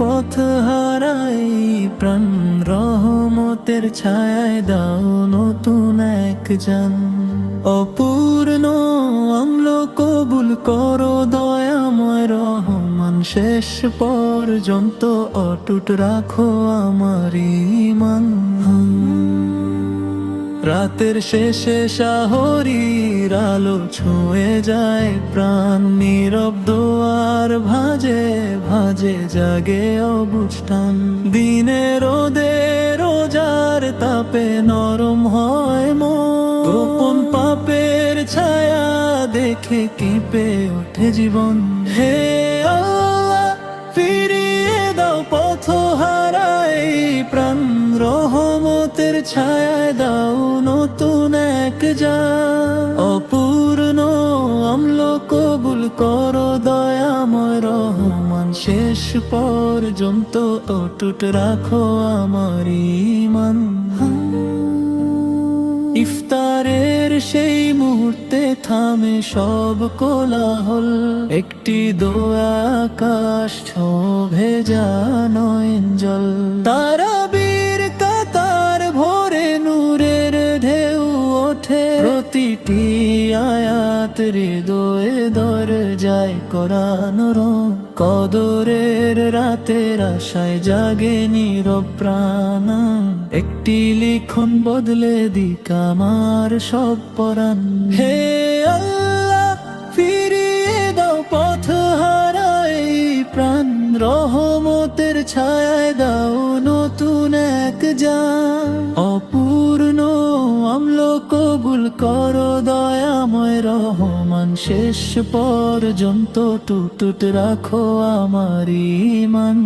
পথ হারাই প্রাণ, রহমতের ছায়ায় দাও নতুন এক জান। অপূর্ণ আমল কবুল করো দয়াময় রহমান, শেষ পর্যন্ত অটুট রাখো আমার ঈমান। রাতের শেষে শাহরীর আলো ছুঁয়ে যায় প্রাণ, নীরব দোয়ার ভাজে ভাজে জাগে অবুঝ টান। দিনের রোদে রোজার তাপে নরম হয় মন, গোপন পাপের ছায়া দেখে কেঁপে ওঠে জীবন। হে আল্লাহ, ফিরিয়ে দাও পথ হারাই প্রাণ, রহমতের ছায়ায় দাও নতুন এক জান। অপূর্ণ আমল কবুল করো দয়াময় রহমান, শেষ পর্যন্ত অটুট রাখো আমার ঈমান। ইফতারের সেই মুহূর্তে থামে সব কোলাহল, একটি দোয়া আকাশ ভেজা নয়ন জল। তারাবীর কাতার ভরে নূরের ঢেউ ওঠে, প্রতিটি আয়াত হৃদয়ে দরজায় কোরআন রং। কদরের রাতের আশায় জাগে নীরব প্রাণ, একটি লিখন বদলে দিক আমার সব পরাণ। হে আল্লাহ, ফিরিয়ে দাও পথ হারাই প্রাণ, রহমতের ছায়ায় দাও নতুন এক জান। অপূর্ণ আমল কবুল করো দয়াময় রহমান, শেষ পর্যন্ত টুট রাখো আমার ঈমান।